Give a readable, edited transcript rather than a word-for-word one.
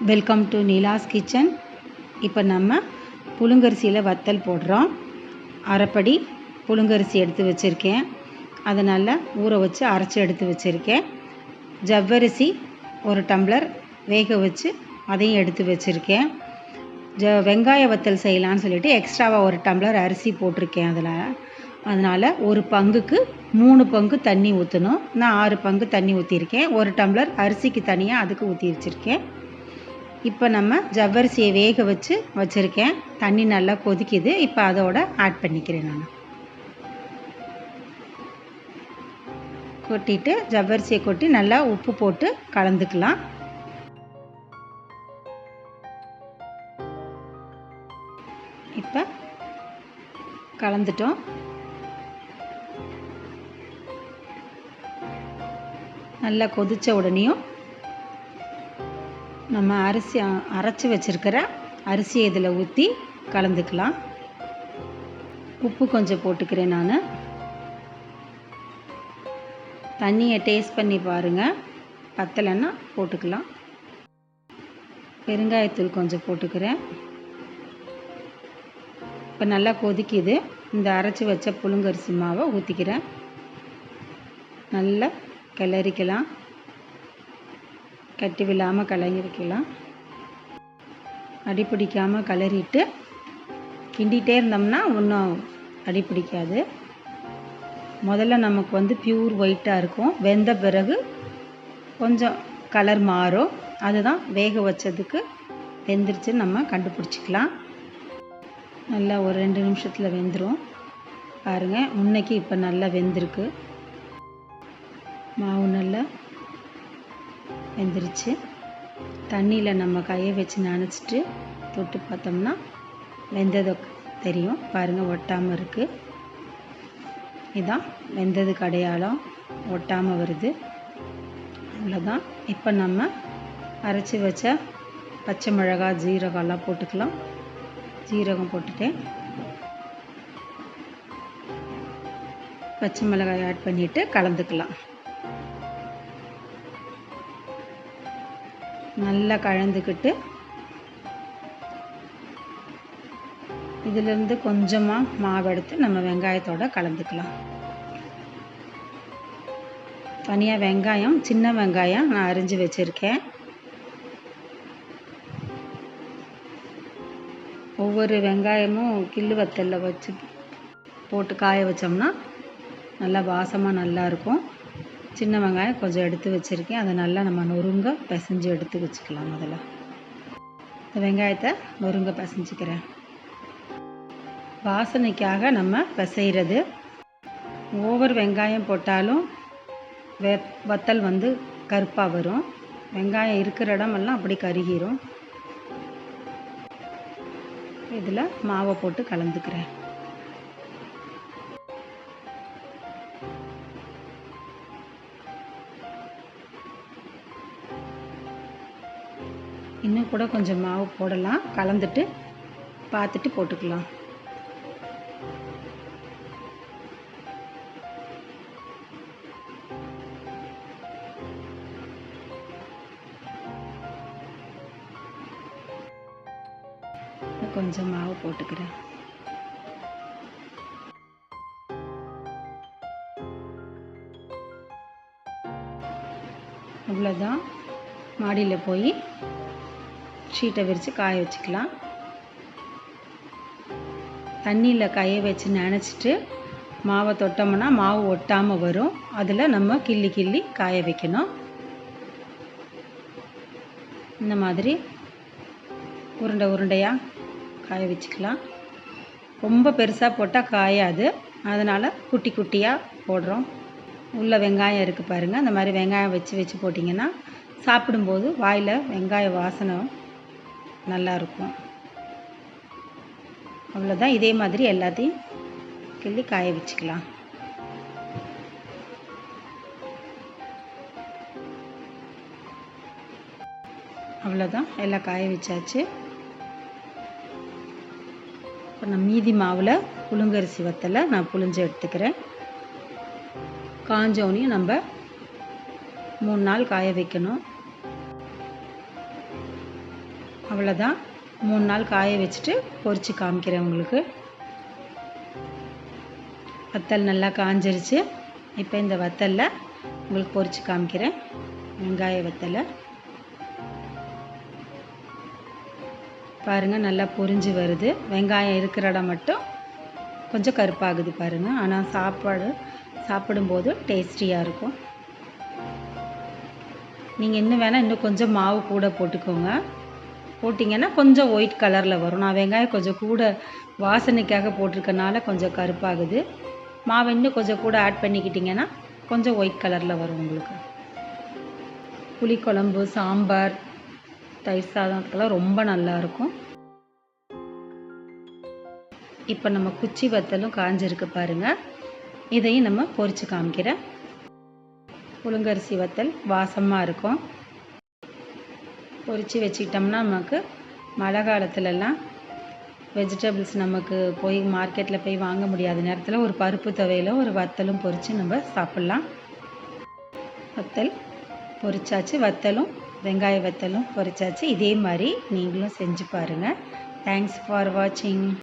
Welcome to Neela's kitchen. இப்போ நம்ம புழுங்கரிசியில் வத்தல் போடுறோம். அரைப்படி புழுங்கரிசி எடுத்து வச்சுருக்கேன். அதை நல்லா ஊற வச்சு அரைச்சி எடுத்து வச்சுருக்கேன். ஜவ்வரிசி 1 டம்ளர் வேக வச்சு அதையும் எடுத்து வச்சுருக்கேன். வெங்காய வத்தல் செய்யலான்னு சொல்லிட்டு எக்ஸ்ட்ராவாக 1 டம்ளர் அரிசி போட்டிருக்கேன். அதனால் 1 பங்குக்கு 3 பங்கு தண்ணி ஊற்றணும். நான் 6 பங்கு தண்ணி ஊற்றிருக்கேன். 1 டம்ளர் அரிசிக்கு தனியாக அதுக்கு ஊற்றி வச்சுருக்கேன். இப்போ நம்ம ஜவ்வரிசியை வேக வச்சு வச்சுருக்கேன். தண்ணி நல்லா கொதிக்குது. இப்போ அதோட ஆட் பண்ணிக்கிறேன். நான் கொட்டிட்டு ஜவ்வரிசியை கொட்டி நல்லா உப்பு போட்டு கலந்துக்கலாம். இப்போ கலந்துட்டோம். நல்லா கொதித்த உடனேயும் நம்ம அரிசி அரைச்சி வச்சுருக்கிற அரிசியை இதில் ஊற்றி கலந்துக்கலாம். உப்பு கொஞ்சம் போட்டுக்கிறேன். நான் தண்ணியை டேஸ்ட் பண்ணி பாருங்கள். பத்தலைன்னா போட்டுக்கலாம். பெருங்காயத்தூள் கொஞ்சம் போட்டுக்கிறேன். இப்போ நல்லா கொதிக்குது. இந்த அரைச்சி வச்ச புழுங்கரிசி மாவை ஊற்றிக்கிறேன். நல்லா கிளறிக்கலாம். கட்டி விழாமல் கிளறிக்கலாம். அடிப்பிடிக்காமல் கிளறிட்டு கிண்டிகிட்டே இருந்தோம்னா ஒன்றும் அடிப்பிடிக்காது. முதல்ல நமக்கு பியூர் ஒயிட்டாக இருக்கும். வெந்த பிறகு கொஞ்சம் கலர் மாறும். அதுதான் வேக வச்சதுக்கு வெந்துருச்சுன்னு நம்ம கண்டுபிடிச்சிக்கலாம். நல்லா ஒரு 2 நிமிஷத்தில் வெந்துடும். பாருங்கள், முன்னைக்கு இப்போ நல்லா வெந்திருக்கு. மாவு நல்லா வெந்துருச்சு. தண்ணியில் நம்ம கையை வச்சு நனைச்சிட்டு தொட்டு பார்த்தோம்னா வெந்தது தெரியும். பாருங்கள், ஒட்டாமல் இருக்குது. இதுதான் வெந்ததுக்கு அடையாளம். ஒட்டாமல் வருது. அவ்வளோதான். இப்போ நம்ம அரைச்சி வச்ச பச்சை மிளகாய், ஜீரகம்லாம் போட்டுக்கலாம். ஜீரகம் போட்டுட்டேன். பச்சை மிளகாய் ஆட் பண்ணிவிட்டு கலந்துக்கலாம். நல்லா கலந்துக்கிட்டு இதிலிருந்து கொஞ்சமாக மாவு எடுத்து நம்ம வெங்காயத்தோடு கலந்துக்கலாம். தனியாக வெங்காயம், சின்ன வெங்காயம் நான் அரிஞ்சு வச்சுருக்கேன். ஒவ்வொரு வெங்காயமும் கிள்ளு வத்தலில் வச்சு போட்டு காய வச்சோம்னா நல்லா வாசமாக நல்லாயிருக்கும். சின்ன வெங்காயம் கொஞ்சம் எடுத்து வச்சுருக்கேன். அதை நல்லா நம்ம நொறுங்க பிசைஞ்சு எடுத்து வச்சுக்கலாம். முதல்ல இந்த வெங்காயத்தை நொறுங்க பிசைஞ்சிக்கிறேன். வாசனைக்காக நம்ம பிசைகிறது. ஓவர் வெங்காயம் போட்டாலும் வத்தல் கருப்பாக வரும். வெங்காயம் இருக்கிற இடமெல்லாம் அப்படி கருகிரும். இதில் மாவை போட்டு கலந்துக்கிறேன். இன்னும் கூட கொஞ்சம் மாவு போடலாம். கலந்துட்டு பார்த்துட்டு போட்டுக்கலாம். கொஞ்சம் மாவு போட்டுக்கிறேன். அவ்வளோதான். மாடியில் போய் ஷீட்டை விரித்து காய வச்சுக்கலாம். தண்ணியில் காய வச்சு நனைச்சிட்டு மாவை தொட்டோம்னா மாவு ஒட்டாமல் வரும். அதில் நம்ம கிள்ளி கிள்ளி காய வைக்கணும். இந்த மாதிரி உருண்டை உருண்டையாக காய வச்சுக்கலாம். ரொம்ப பெருசாக போட்டால் காயாது. அதனால் குட்டி குட்டியாக போடுறோம். உள்ள வெங்காயம் இருக்குது பாருங்கள். அந்த மாதிரி வெங்காயம் வச்சு போட்டிங்கன்னா சாப்பிடும்போது வாயில் வெங்காய வாசனை நல்லாயிருக்கும். அவ்வளோதான். இதே மாதிரி எல்லாத்தையும் கிள்ளி காய வச்சுக்கலாம். அவ்வளோதான். எல்லாம் காய வச்சாச்சு. இப்போ நான் மீதி மாவில் புழுங்கரிசி வத்தலை நான் புழிஞ்சு எடுத்துக்கிறேன். காஞ்சோனையும் நம்ம 3 நாள் காய வைக்கணும். அவ்வளோதான். 3 நாள் காய வச்சுட்டு பொரித்து காமிக்கிறேன் உங்களுக்கு. வத்தல் நல்லா காஞ்சிருச்சு. இப்போ இந்த வத்தலில் உங்களுக்கு பொரித்து காமிக்கிறேன். வெங்காய வத்தலை பாருங்கள், நல்லா பொரிஞ்சு வருது. வெங்காயம் இருக்கிற இடம் மட்டும் கொஞ்சம் கருப்பாகுது பாருங்கள். ஆனால் சாப்பிடும்போது டேஸ்டியாக இருக்கும். நீங்கள் இன்னும் கொஞ்சம் மாவு கூட போட்டுக்கோங்க. போட்டிங்கன்னா கொஞ்சம் ஒயிட் கலரில் வரும். நான் வெங்காயம் கொஞ்சம் கூட வாசனைக்காக போட்டிருக்கனால கொஞ்சம் கருப்பாகுது. மாவு இன்னும் கொஞ்சம் கூட ஆட் பண்ணிக்கிட்டிங்கன்னா கொஞ்சம் ஒயிட் கலரில் வரும் உங்களுக்கு. புளிக்குழம்பு, சாம்பார், தயிர் சாதத்துக்கெல்லாம் ரொம்ப நல்லாயிருக்கும். இப்போ நம்ம குச்சி வத்தலும் காஞ்சிருக்கு பாருங்கள். இதையும் நம்ம பொரித்து காமிக்கிறேன். புழுங்கரிசி வத்தல் வாசமாக இருக்கும். பொரித்து வச்சுக்கிட்டோம்னா நமக்கு மழை காலத்துலலாம் வெஜிடபிள்ஸ் நமக்கு போய் மார்க்கெட்டில் போய் வாங்க முடியாத நேரத்தில் ஒரு பருப்பு துவையில ஒரு வத்தலும் பொரித்து நம்ம சாப்பிட்லாம். வத்தல் பொரிச்சாச்சு. வத்தலும் வெங்காய வத்தலும் பொரிச்சாச்சு. இதே மாதிரி நீங்களும் செஞ்சு பாருங்கள். தேங்க்ஸ் ஃபார் வாட்சிங்.